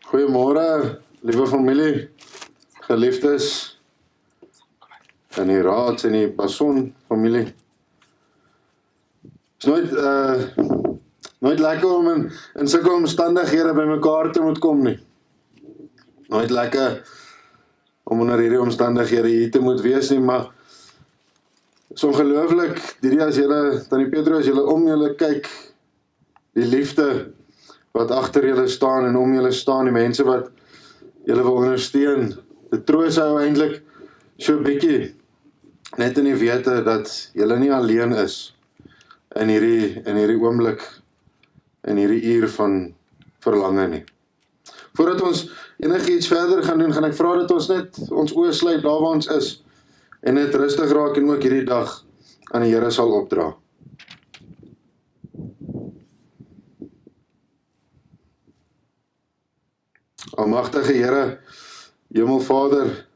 Goeiemôre, liewe familie, geliefdes in die Raads en die Passon familie. Het is nooit lekker om in sulke omstandighede by mekaar te moet kom nie. Nooit lekker om onder hierdie omstandighede hier te moet wees nie, maar het is ongelooflik, hierdie as julle, Tannie Pedro, as julle om julle kyk, die liefde wat agter julle staan en om julle staan, die mense wat julle wil ondersteun. Dit troos hou eintlik so 'n bietjie net in die wete dat julle nie alleen is in hierdie oomblik, in hierdie uur van verlange nie. Voordat ons enigiets verder gaan doen, gaan ek vra dat ons net ons oë sluit daar waar ons is en net rustig raak en ook hierdie dag aan die Here sal opdra. Almagtige Here, Hemelvader,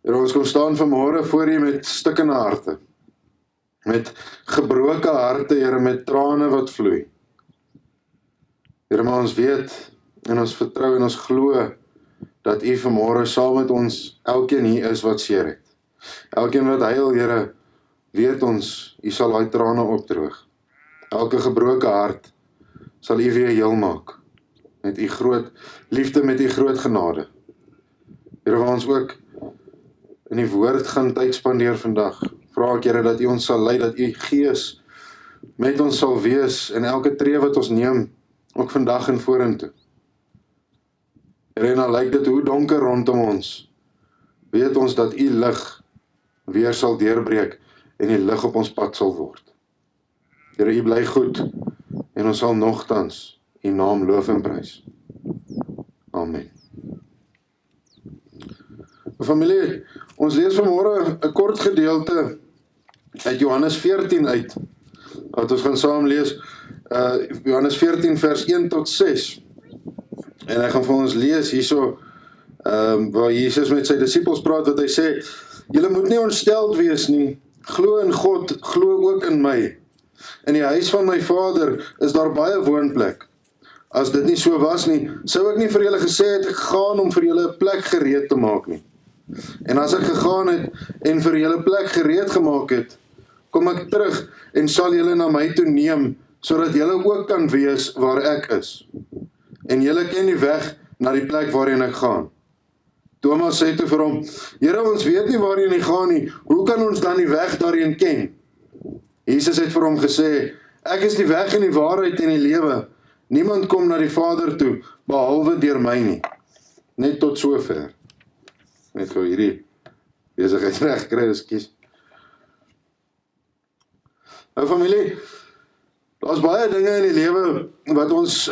Here, ons kom staan vanmôre voor U met stikkende harte, met gebroke harte, Here, met trane wat vloei. Here, maar ons weet en ons vertrou en ons glo dat U vanmôre saam met ons elkeen hier is wat seer het. Elkeen wat huil, Here, weet ons, U sal daai trane opdroog. Elke gebroke hart sal U weer heel maak. Met U groot liefde, met U groot genade. Here, waar ons ook in die woord gaan tyd spandeer vandag, vra ek, Here, dat U ons sal lei, dat U Gees met ons sal wees in elke tree wat ons neem, ook vandag en vorentoe. Here, en al lyk dit hoe donker rondom ons, weet ons dat U lig weer sal deurbreek en die lig op ons pad sal word. Here, U bly goed en ons sal nogtans U naam loof en prys. Amen. Familie, ons lees vanmôre 'n kort gedeelte uit Johannes 14 uit, wat ons gaan saam lees, Johannes 14 vers 1 tot 6, en hy gaan vir ons lees hierso, waar Jesus met sy disippels praat, wat hy sê, julle moet nie ontsteld wees nie, glo in God, glo ook in my. In die huis van my Vader is daar baie woonplek. As dit nie so was nie, sou ek nie vir julle gesê het, ek gaan om vir julle 'n plek gereed te maak nie. En as ek gegaan het en vir julle plek gereed gemaak het, kom ek terug en sal julle na my toe neem, sodat julle ook kan wees waar ek is. En julle ken die weg na die plek waarheen ek gaan. Thomas sê toe vir hom, Here, ons weet nie waarheen hy gaan nie, hoe kan ons dan die weg daarheen ken? Jesus het vir hom gesê, ek is die weg en die waarheid en die lewe. Niemand kom na die Vader toe, behalwe deur my nie. Net tot sover. Net gou hierdie besigheid reg kry, ekskuus. Nou familie, daar's baie dinge in die lewe wat ons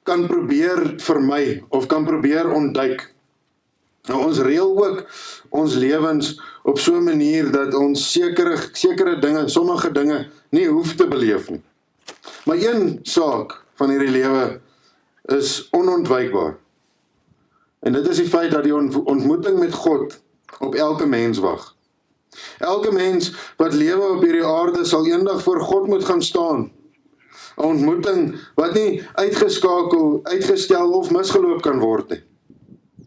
kan probeer vermy of kan probeer ontduik. Nou ons reël ook ons lewens op so 'n manier dat ons sekere dinge, sommige dinge nie hoef te beleef nie. Maar een saak van hierdie lewe is onontwykbaar. En dit is die feit dat die ontmoeting met God op elke mens wag. Elke mens wat lewe op hierdie aarde sal eendag voor God moet gaan staan. 'n Ontmoeting wat nie uitgeskakel, uitgestel of misgeloop kan word nie.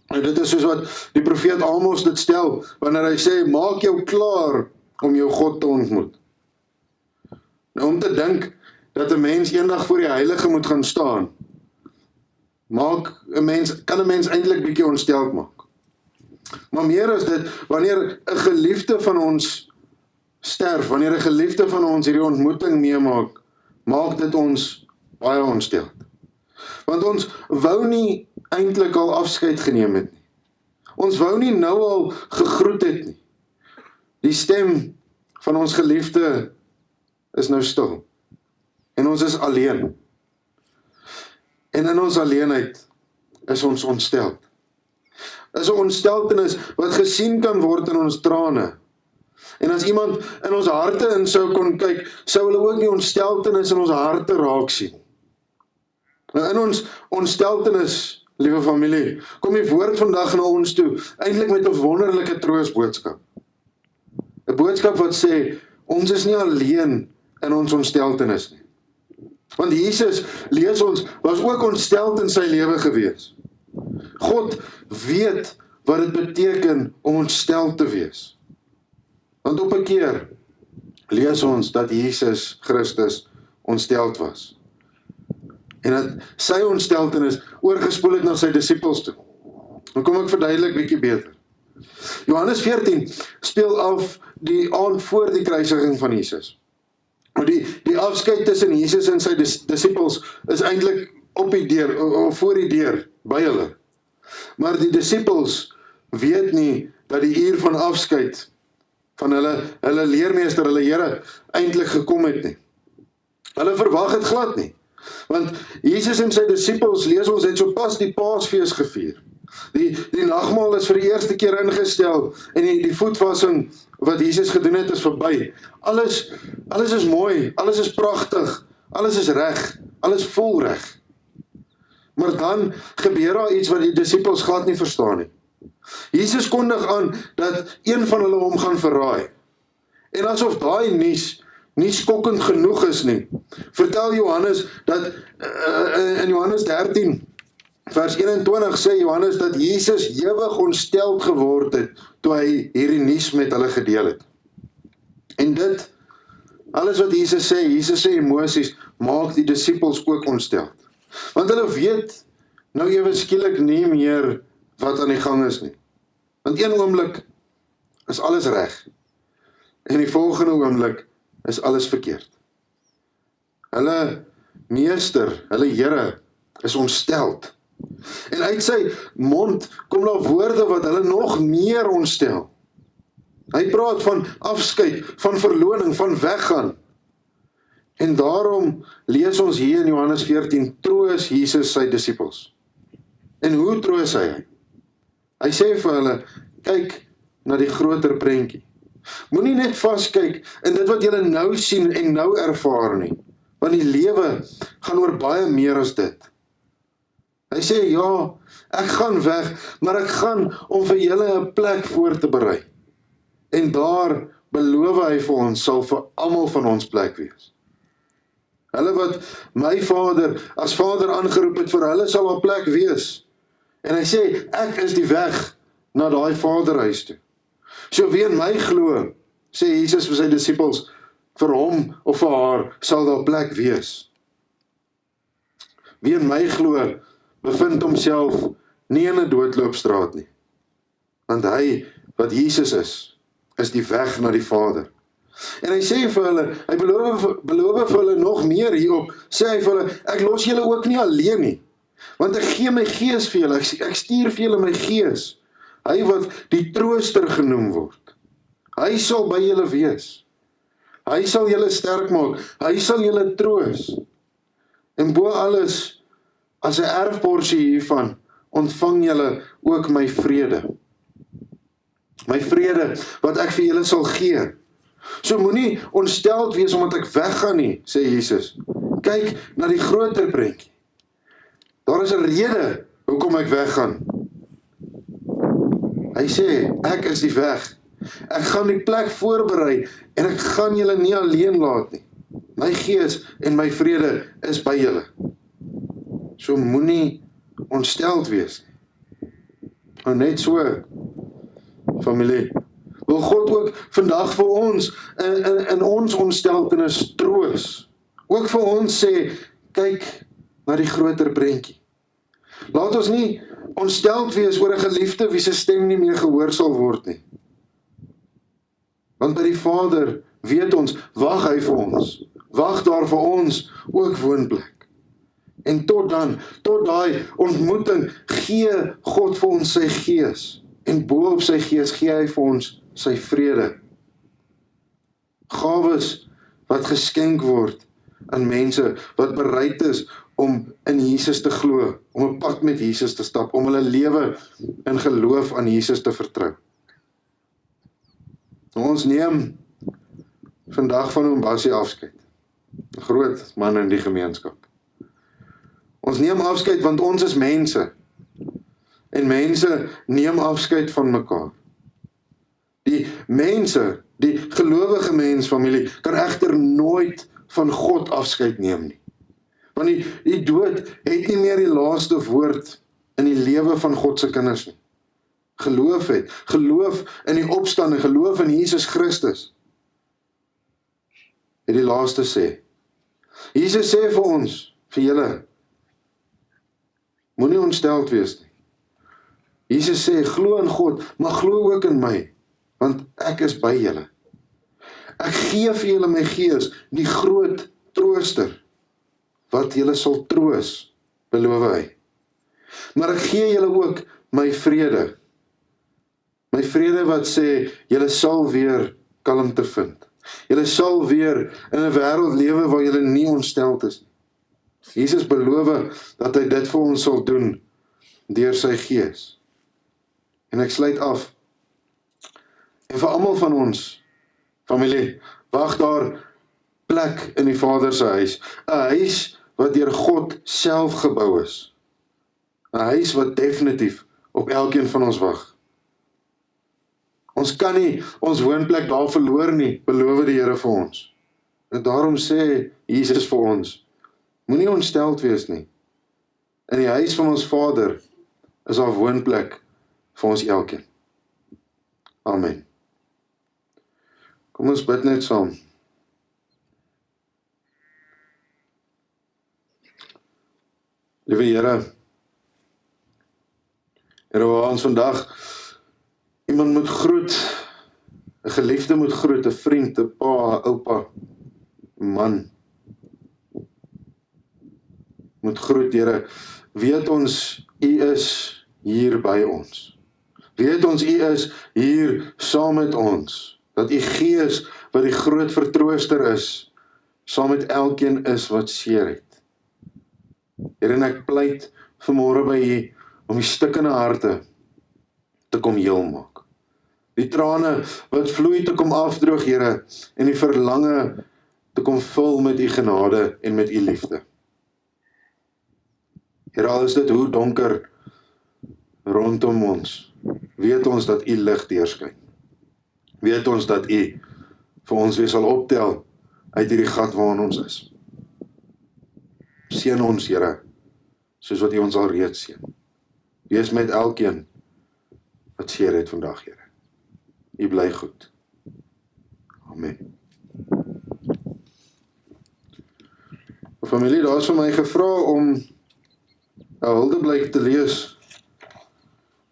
En dit is soos wat die profeet Amos dit stel, wanneer hy sê, maak jou klaar om jou God te ontmoet. Nou om te dink dat 'n mens eendag voor die Heilige moet gaan staan, kan 'n mens eintlik bietjie ontsteld maak. Maar meer as dit, wanneer 'n geliefde van ons sterf, wanneer 'n geliefde van ons hierdie ontmoeting meemaak, maak dit ons baie ontsteld. Want ons wou nie eintlik al afskeid geneem het nie. Ons wou nie nou al gegroet het nie. Die stem van ons geliefde is nou stil. En ons is alleen. En in ons alleenheid is ons ontsteld. Is 'n ontsteltenis wat gesien kan word in ons trane. En as iemand in ons harte in sou kon kyk, sou hulle ook die ontsteltenis in ons harte raak sien. Nou in ons ontsteltenis, liewe familie, kom die woord vandag na ons toe, eintlik met 'n wonderlike troostboodskap. 'n Boodskap wat sê, ons is nie alleen in ons ontsteltenis nie. Want Jesus, lees ons, was ook ontsteld in sy lewe gewees. God weet wat dit beteken om ontsteld te wees. Want op 'n keer lees ons dat Jesus Christus ontsteld was. En dat sy ontsteltenis oorgespoel het na sy disippels toe. Dan kom ek verduidelik bietjie beter. Johannes 14 speel af die aand voor die kruisiging van Jesus. Die afskeid tussen Jesus en sy disippels is eintlik op die deur, of voor die deur, by hulle. Maar die disippels weet nie dat die uur van afskeid van hulle leermeester, hulle Here, eintlik gekom het nie. Hulle verwag het glad nie. Want Jesus en sy disippels, lees ons, het sopas die Paasfees gevier. Die nagmaal is vir die eerste keer ingestel en die voetwassing wat Jesus gedoen het is verby. Alles is mooi, alles is pragtig, alles is reg, alles voel reg. Maar dan gebeur daar iets wat die disippels glad nie verstaan nie. Jesus kondig aan dat een van hulle hom gaan verraai. En asof daai nuus nie skokkend genoeg is nie, vertel Johannes dat in Johannes 13 vers 21 sê Johannes dat Jesus ewig ontsteld geword het toe hy hierdie nuus met hulle gedeel het. En dit, alles wat Jesus sê emosies, maak die disippels ook ontsteld. Want hulle weet nou ewe skielik nie meer wat aan die gang is nie. Want een oomblik is alles reg. En die volgende oomblik is alles verkeerd. Hulle meester, hulle Here, is ontsteld. En uit sy mond kom daar woorde wat hulle nog meer ontstel. Hy praat van afskeid, van verloning, van weggaan. En daarom lees ons hier in Johannes 14, troos Jesus sy disippels. En hoe troos hy? Hy sê vir hulle, kyk na die groter prentjie. Moenie net vaskyk in dit wat julle nou sien en nou ervaar nie, want die lewe gaan oor baie meer as dit. Hy sê, ja, ek gaan weg, maar ek gaan om vir julle 'n plek voor te berei. En daar beloof hy vir ons, sal vir almal van ons plek wees. Hulle wat my Vader as Vader aangeroep het, vir hulle sal 'n plek wees. En hy sê, ek is die weg na daai Vaderhuis toe. So wie in my glo, sê Jesus vir sy disippels, vir hom of vir haar sal daar plek wees. Wie in my glo, bevind homself nie in 'n doodloopstraat nie. Want hy, wat Jesus is die weg na die Vader. En hy sê vir hulle, hy beloof vir hulle nog meer hierop, sê hy vir hulle, ek los julle ook nie alleen nie, want ek gee my gees vir julle, ek stuur vir julle my gees, hy wat die trooster genoem word. Hy sal by julle wees. Hy sal julle sterk maak, hy sal julle troos. En bo alles, as 'n erfporsie hiervan, ontvang julle ook my vrede. My vrede, wat ek vir julle sal gee. So moenie ontsteld wees omdat ek weggaan nie, sê Jesus. Kyk na die groter prentjie. Daar is 'n rede hoekom ek weggaan. Hy sê, ek is die weg. Ek gaan die plek voorberei en ek gaan julle nie alleen laat nie. My gees en my vrede is by julle. So moenie ontsteld wees nie. Maar net so, familie, wil God ook vandag vir ons in ons ontsteltenis troos. Ook vir ons sê, kyk na die groter prentjie. Laat ons nie ontsteld wees oor 'n geliefde wie se stem nie meer gehoor sal word nie. Want by die Vader, weet ons, wag hy vir ons. Wag daar vir ons ook woonplek. En tot daai ontmoeting, gee God vir ons sy gees. En bo op sy gees gee hy vir ons sy vrede. Gawes wat geskenk word aan mense wat bereid is om in Jesus te glo, om 'n pad met Jesus te stap, om hulle lewe in geloof aan Jesus te vertrou. Ons neem vandag van oom Bassie afskeid. 'n Groot man in die gemeenskap. Ons neem afskeid want ons is mense. En mense neem afskeid van mekaar. Die mense, die gelowige mensfamilie, kan egter nooit van God afskeid neem nie. Want die dood het nie meer die laaste woord in die lewe van God se kinders nie. Geloof in die opstanding, geloof in Jesus Christus, het die laaste sê. Jesus sê vir ons, vir julle, moenie ontsteld wees nie. Jesus sê, glo in God, maar glo ook in my, want ek is by julle. Ek gee vir julle my gees, die groot trooster, wat julle sal troos, beloof hy. Maar ek gee julle ook my vrede. My vrede wat sê, julle sal weer kalmte vind. Julle sal weer in 'n wêreld lewe waar julle nie ontsteld is nie. Jesus beloof dat hy dit vir ons sal doen deur sy gees. En ek sluit af. En vir almal van ons, familie, wag daar plek in die Vader se huis. 'n Huis wat deur God self gebou is. 'n Huis wat definitief op elkeen van ons wag. Ons kan nie ons woonplek daar verloor nie, beloof die Here vir ons. En daarom sê Jesus vir ons, moenie ontsteld wees nie. In die huis van ons Vader is daar woonplek vir ons elkeen. Amen. Kom ons bid net saam. Liewe Here, waar ons vandag iemand moet groet, 'n geliefde moet groet, 'n vriend, 'n pa, 'n oupa, 'n man, moet groet, Here, weet ons, U is hier by ons. Weet ons, U is hier saam met ons, dat U Gees, wat die groot vertrooster is, saam met elkeen is wat seer het. Here, en ek pleit vanmôre by U, om die stikkende harte te kom heel maak. Die trane wat vloei te kom afdroog, Here, en die verlange te kom vul met U genade en met U liefde. Here, al is dit hoe donker rondom ons, weet ons dat U lig deurskyn. Weet ons dat U vir ons weer sal optel uit hierdie gat waarin ons is. Seën ons, Here, soos wat U ons al reeds seën. Wees met elkeen wat seer het vandag, Here. U bly goed. Amen. Familie, daar is vir my gevra om 'n huldeblyk te lees.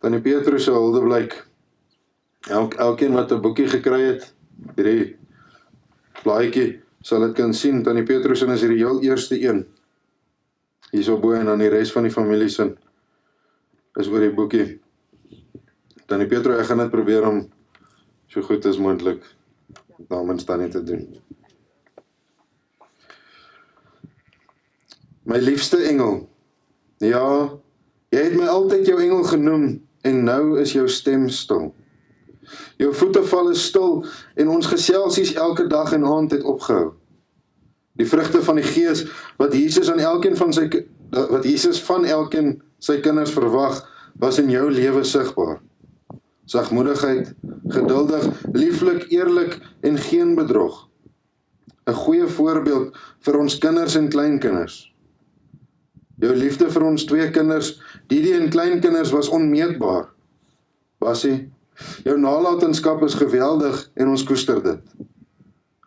Tannie Petrus se huldeblyk. Elkeen wat 'n boekie gekry het, hierdie blaadjie, sal dit kan sien. Tannie Petrus is hierdie heel eerste een. Hierso bo, en dan die res van die familie se is oor die boekie. Tannie Petrus, ek gaan net probeer om so goed as moontlik namens Tannie te doen. My liefste engel, ja, jy het my altyd jou engel genoem, en nou is jou stem stil. Jou voeteval is stil, en ons geselsies elke dag en aand het opgehou. Die vrugte van die Gees, wat Jesus van elkeen sy kinders verwag, was in jou lewe sigbaar. Sagmoedigheid, geduldig, lieflik, eerlik en geen bedrog. 'n goeie voorbeeld vir ons kinders en kleinkinders. Jou liefde vir ons twee kinders, die en kleinkinders, was onmeetbaar. Basie, jou nalatenskap is geweldig en ons koester dit.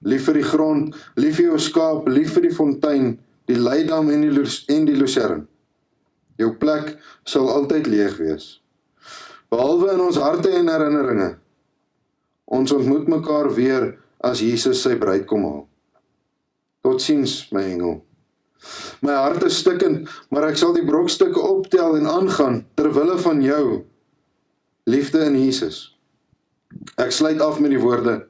Lief vir die grond, lief vir jou skaap, lief vir die fontein, die leidam en die lucern. Jou plek sal altyd leeg wees. Behalwe in ons harte en herinneringe. Ons ontmoet mekaar weer as Jesus sy bruid kom haal. Totsiens, my engel. My hart is stikkend, maar ek sal die brokstukke optel en aangaan terwille van jou, liefde in Jesus. Ek sluit af met die woorde: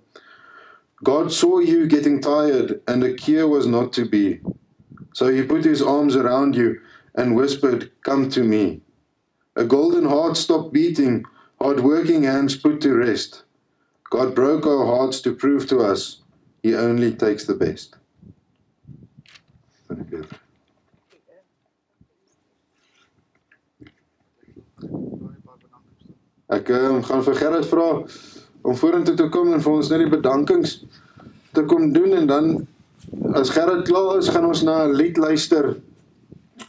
God saw you getting tired and the cure was not to be. So he put his arms around you and whispered, come to me. A golden heart stopped beating, hard-working hands put to rest. God broke our hearts to prove to us he only takes the best. Ek gaan vir Gerrit vra om vorentoe te kom en vir ons net die bedankings te kom doen, en dan as Gerrit klaar is, gaan ons na 'n lied luister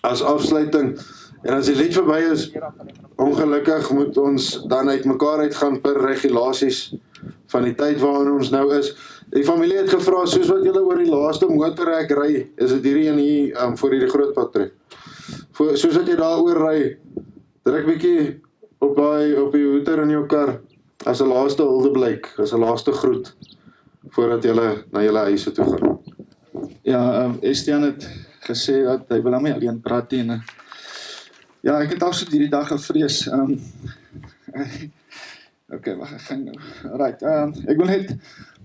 as afsluiting, en as die lied verby is, ongelukkig moet ons dan uit mekaar uitgaan per regulasies van die tyd waarin ons nou is. Die familie het gevra, soos wat julle oor die laaste motorhek ry, is dit hierdie een hier voor hierdie grootpad trek. Soos wat jy daar oor ry, druk bietjie op die hoeter in jou kar, as 'n laaste huldeblyk, as 'n laaste groet, voordat julle na julle huise toe gaan. Ja, Estian het gesê dat hy wil my alleen praat en ja, ek het absoluut hierdie dag gevrees. Okay, wag, ek gaan nou. Right, ek wil net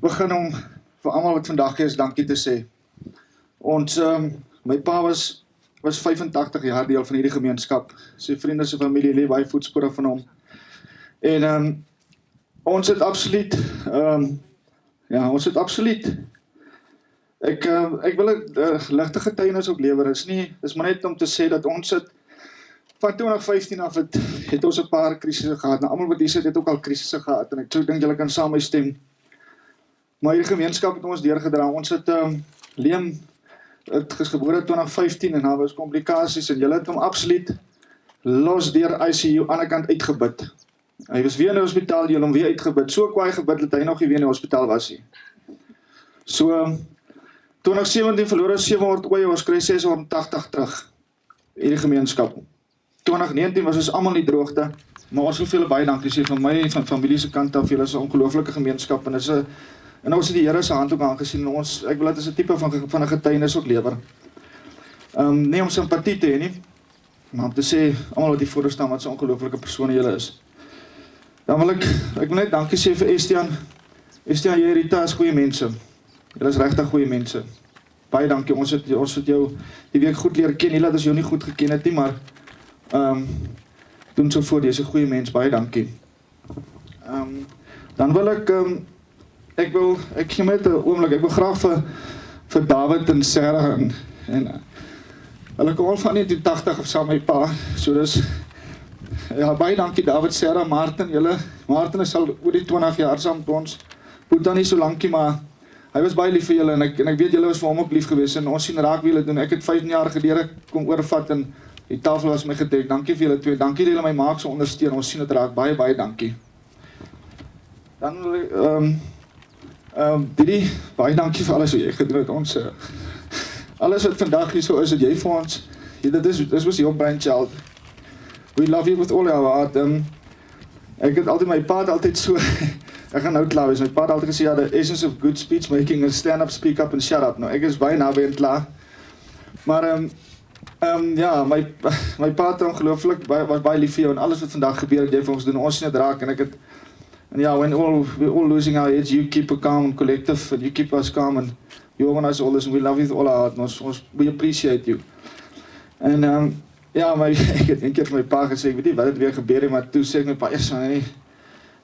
begin om vir almal wat vandag hier is, dankie te sê. Ons, my pa was 85 jaar deel van hierdie gemeenskap. Sy vriende, sy familie lê baie voetspore van hom. En ons het absoluut, Ek wil 'n ligte getuienis ook lewer. Dis maar net om te sê dat ons het van 2015 af het ons 'n paar krisisse gehad. Nou almal wat hier sit het ook al krisisse gehad en ek dink julle kan saam met my stem. Maar hierdie gemeenskap het ons deurgedra. Ons het Liam het gebore in 2015 en daar was komplikasies en julle het hom absoluut los deur ICU aan die kant uitgebid. Hy was weer in die hospitaal, julle hom weer uitgebid. So kwaai gebid dat hy nog nie weer in die hospitaal was nie. So 2017 verloor ons 700 oeye, ons kry 680 terug, hierdie gemeenskap. 2019 was ons almal in die droogte, maar ons wil vir julle baie dankie sê van my en van familie se kant af, julle is 'n ongelooflike gemeenskap, en ons het die Here se hand ook aangesien, en ek wil dit as 'n tipe van 'n getuienis ook lewer. Nie om simpatie te hê nie, maar om te sê, almal wat hier voor staan, wat so 'n ongelooflike persone julle is. Dan wil ek wil net dankie sê vir Estian, jy en Rita is goeie mense. Julle is regtig goeie mense. Baie dankie, ons het jou die week goed leer ken, nie dat ons jou nie goed geken het nie, maar doen so voor, jy is 'n goeie mens, baie dankie. Dan wil ek gee met 'n oomblik, ek wil graag vir David en Sarah en hulle kom al van 1980 of saam met my pa, so dis, ja, baie dankie David, Sarah, Martin is al oor die 20 jaar saam met ons, boet dan nie so lankie, maar hy was baie lief vir julle en ek weet julle was vir hom ook lief gewees en ons sien raak wie julle doen. Ek het 15 jaar gelede kom oorvat en die tafel was my gedek. Dankie vir julle twee. Dankie dat julle my maak so ondersteun. Ons sien dit raak. Baie baie dankie. Dan Didi, baie dankie vir alles wat jy gedoen het. Ons alles wat vandag hier so is, het jy vir ons. Dit was your brainchild. We love you with all our heart. Ek het altyd, my pa het altyd so, ek gaan nou klaar wees, my pa het altyd gesê, ja, the essence of good speech making is stand up, speak up and shut up. Nou, ek is baie naby en klaar. Maar, ja, my pa het ongelooflik, was baie lief vir jou en alles wat vandag gebeur het jy vir ons doen, ons sien het raak en ja, when we're all losing our heads, you keep a calm and collective, and you keep us calm and you organize all this and we love you with all our heart, and we appreciate you. En, ja, maar ek het een keer vir my pa gesê, ek weet nie wat het weer gebeur, maar toe sê ek my pa,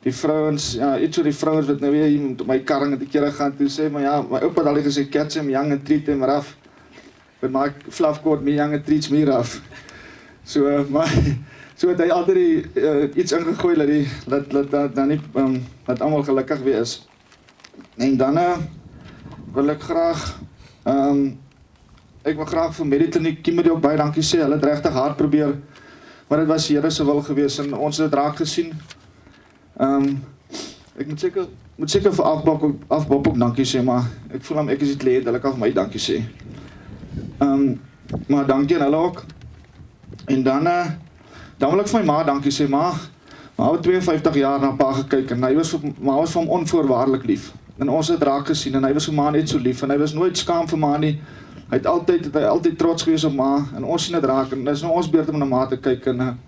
die vrouens, ja, iets oor die vrouens wat nou weer hier met my karring het die kere gaan, toe sê, maar ja, my opa het al gesê, catch him young and treat him rough, but my fluff coat me young and treats me rough. So het hy altyd iets ingegooi, dat almal gelukkig weer is. En dan wil ek graag, ek wil graag vir Medikliniek Kimberley ook baie dankie sê, hulle het regtig hard probeer, maar dit was Here se wil gewees en ons het dit raak gesien. Ek moet seker vir Afbop ook dankie sê, maar ek voel ek is die kleed, hulle kan vir my dankie sê. Maar dankie aan hulle ook. En dan wil ek vir my ma dankie sê, ma het 52 jaar na pa gekyk en ma was vir hom onvoorwaardelik lief. En ons het raak gesien en hy was vir ma net so lief en hy was nooit skaam vir ma nie. Hy het altyd trots gewees op ma en ons sien dit raak en dit is nou ons beurt om na ma te kyk en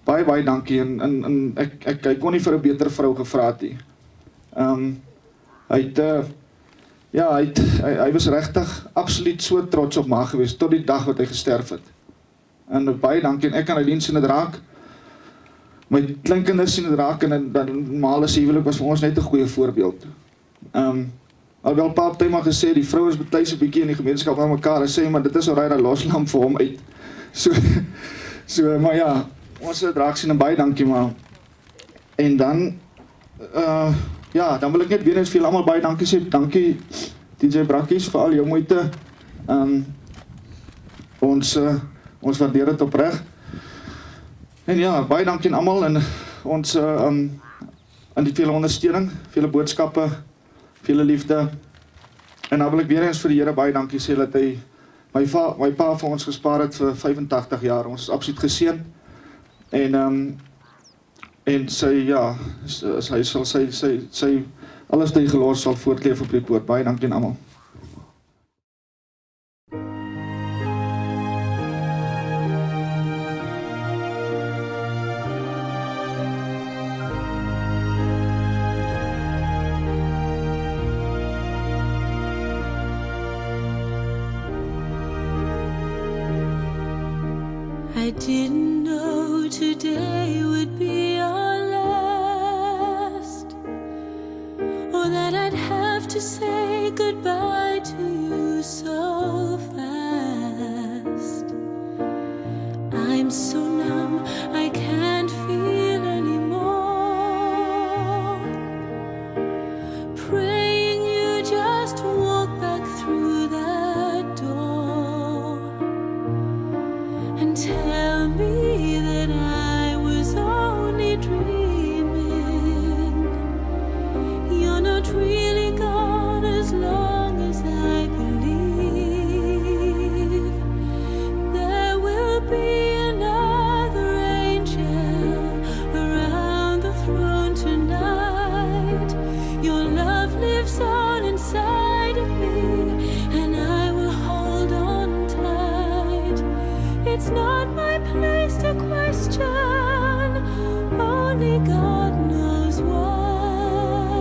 baie dankie en ek kon nie vir 'n beter vrou gevra het nie. Hy was regtig absoluut so trots op ma gewees tot die dag wat hy gesterf het. En baie dankie en ek en Eileen sien dit raak. My kleinkinders sien dit raak en dan ma se huwelik was vir ons net 'n goeie voorbeeld. Alhoewel pa het maar gesê, die vrou is betuig so 'n bietjie in die gemeenskap aan mekaar en sê, maar dit is alright, dan los hom vir hom uit. So, maar ja, ons het raak sien en baie dankie maar. En dan, dan wil ek net weer eens vir julle almal baie dankie sê. Dankie DJ Brakkies vir al jou moeite. Ons Ons waardeer dit opreg. En ja, baie dankie aan almal en ons aan die vele ondersteuning, vele boodskappe, vele liefde. En dan wil ek weer eens vir die Here baie dankie sê dat hy my pa vir ons gespaar het vir 85 jaar. Ons is absoluut geseën. En sy sal sy alles wat hy gelos sal voortleef op die poort. Baie dankie aan almal. I didn't know today would be our last, or that I'd have to say goodbye to you so fast. I'm so numb, I can't feel anymore. Praying you just walk back through that door and tell me that I was only dreaming. You're not really gone as long as I believe. There will be another angel around the throne tonight. Your love lives on inside of me, and I will hold on tight. It's not my place to question, only God knows why.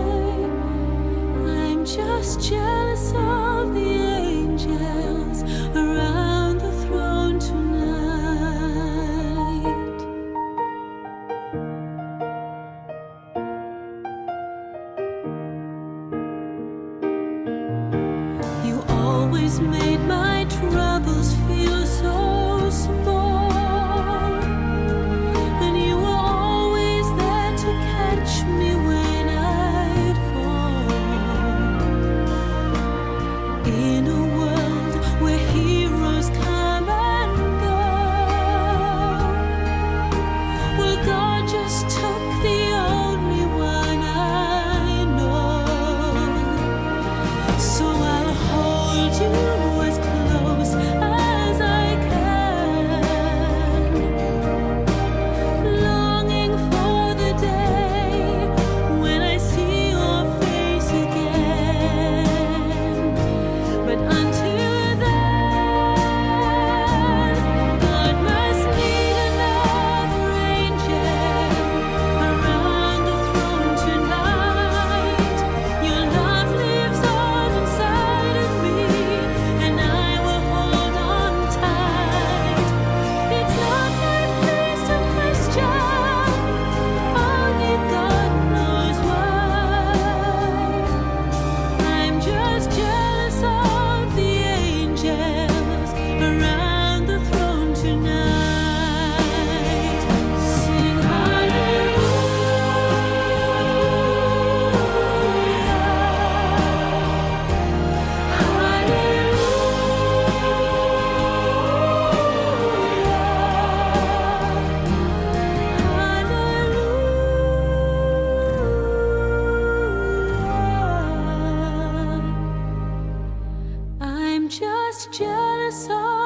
I'm just jealous of the angels around the throne tonight. You always made my troubles feel so small, and you were always there to catch me when I'd fall. In a world where heroes come and go, well, God just took the only one I know. So I'll hold you as close as I can, longing for the day when I see your face again. But until then, God must need another angel around the throne tonight. Your love lives on inside of me, and I will hold on tight. It's not my place to question, only God knows why. I'm just jealous of the angels around the throne tonight. Sing hallelujah. I'm just jealous of